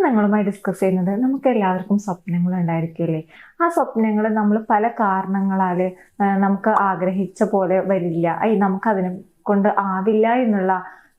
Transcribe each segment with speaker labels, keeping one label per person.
Speaker 1: നിങ്ങളുമായി ഡിസ്കസ് ചെയ്യുന്നത് നമുക്ക് എല്ലാവർക്കും സ്വപ്നങ്ങൾ ഉണ്ടായിരിക്കില്ലേ. ആ സ്വപ്നങ്ങൾ നമ്മൾ പല കാരണങ്ങളാൽ നമുക്ക് ആഗ്രഹിച്ച പോലെ വരില്ല, നമുക്ക് അതിനെ കൊണ്ട് ആവില്ല എന്നുള്ള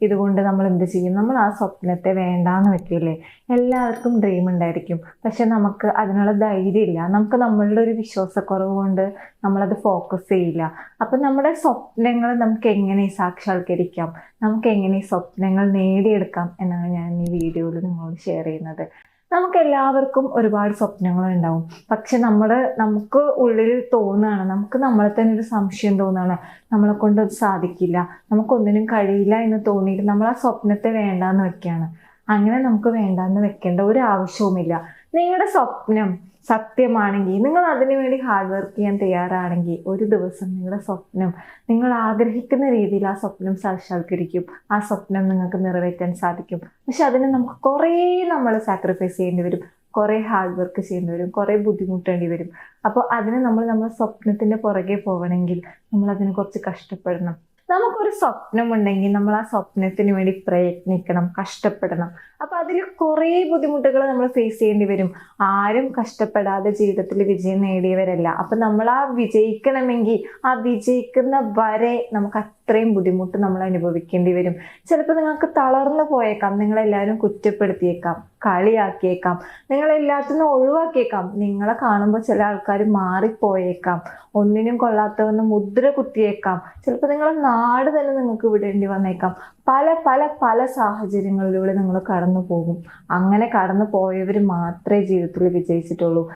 Speaker 1: ഇതുകൊണ്ട് നമ്മൾ എന്ത് ചെയ്യും, നമ്മൾ ആ സ്വപ്നത്തെ വേണ്ടാന്ന് വെക്കില്ലേ. എല്ലാവർക്കും ഡ്രീം ഉണ്ടായിരിക്കും, പക്ഷെ നമുക്ക് അതിനുള്ള ധൈര്യമില്ല. നമുക്ക് നമ്മളുടെ ഒരു വിശ്വാസക്കുറവ് കൊണ്ട് നമ്മളത് ഫോക്കസ് ചെയ്യില്ല. അപ്പം നമ്മുടെ സ്വപ്നങ്ങൾ നമുക്ക് എങ്ങനെ സാക്ഷാത്കരിക്കാം, നമുക്ക് എങ്ങനെ സ്വപ്നങ്ങൾ നേടിയെടുക്കാം എന്നാണ് ഞാൻ ഈ വീഡിയോയിൽ നിങ്ങളോട് ഷെയർ ചെയ്യുന്നത്. നമുക്ക് എല്ലാവർക്കും ഒരുപാട് സ്വപ്നങ്ങൾ ഉണ്ടാവും, പക്ഷെ നമുക്ക് ഉള്ളിൽ തോന്നുകയാണ്, നമുക്ക് നമ്മളെ തന്നെ ഒരു സംശയം തോന്നുകയാണ്, നമ്മളെ കൊണ്ട് അത് സാധിക്കില്ല, നമുക്കൊന്നിനും കഴിയില്ല എന്ന് തോന്നിയിട്ട് നമ്മൾ ആ സ്വപ്നത്തെ വേണ്ടാന്ന് വെക്കുകയാണ്. അങ്ങനെ നമുക്ക് വേണ്ടാന്ന് വെക്കേണ്ട ഒരു ആവശ്യവുമില്ല. നിങ്ങളുടെ സ്വപ്നം സത്യമാണെങ്കിൽ, നിങ്ങൾ അതിനു വേണ്ടി ഹാർഡ് വർക്ക് ചെയ്യാൻ തയ്യാറാണെങ്കിൽ, ഒരു ദിവസം നിങ്ങളുടെ സ്വപ്നം നിങ്ങൾ ആഗ്രഹിക്കുന്ന രീതിയിൽ ആ സ്വപ്നം സാക്ഷാത്കരിക്കും. ആ സ്വപ്നം നിങ്ങൾക്ക് നിറവേറ്റാൻ സാധിക്കും. പക്ഷെ അതിന് നമുക്ക് കുറേ നമ്മൾ സാക്രിഫൈസ് ചെയ്യേണ്ടി വരും, കുറേ ഹാർഡ് വർക്ക് ചെയ്യേണ്ടി വരും, കുറേ ബുദ്ധിമുട്ടേണ്ടി വരും. അപ്പോൾ അതിന് നമ്മുടെ സ്വപ്നത്തിന്റെ പുറകെ പോകണമെങ്കിൽ നമ്മൾ അതിന് കുറച്ച് കഷ്ടപ്പെടണം. നമുക്കൊരു സ്വപ്നം ഉണ്ടെങ്കിൽ നമ്മൾ ആ സ്വപ്നത്തിന് വേണ്ടി പ്രയത്നിക്കണം, കഷ്ടപ്പെടണം. അപ്പൊ അതിൽ കുറേ ബുദ്ധിമുട്ടുകൾ നമ്മൾ ഫേസ് ചെയ്യേണ്ടി വരും. ആരും കഷ്ടപ്പെടാതെ ജീവിതത്തിൽ വിജയം നേടിയവരല്ല. അപ്പൊ നമ്മൾ ആ വിജയിക്കണമെങ്കിൽ ആ വിജയിക്കുന്ന വരെ നമുക്ക് അത്രയും ബുദ്ധിമുട്ട് നമ്മൾ അനുഭവിക്കേണ്ടി വരും. ചിലപ്പോൾ നിങ്ങൾക്ക് തളർന്നു പോയേക്കാം, നിങ്ങളെല്ലാവരും കുറ്റപ്പെടുത്തിയേക്കാം, കളിയാക്കിയേക്കാം, നിങ്ങളെല്ലാത്തിനും ഒഴിവാക്കിയേക്കാം, നിങ്ങളെ കാണുമ്പോൾ ചില ആൾക്കാർ മാറിപ്പോയേക്കാം, ഒന്നിനും കൊള്ളാത്തവന്ന് മുദ്ര കുത്തിയേക്കാം, ചിലപ്പോൾ നിങ്ങളെ നാട് തന്നെ നിങ്ങൾക്ക് വിടേണ്ടി വന്നേക്കാം. പല പല പല സാഹചര്യങ്ങളിലൂടെ നിങ്ങൾ കടന്നു പോകും. അങ്ങനെ കടന്നു പോയവർ മാത്രമേ ജീവിതത്തിൽ വിജയിച്ചിട്ടുള്ളൂ.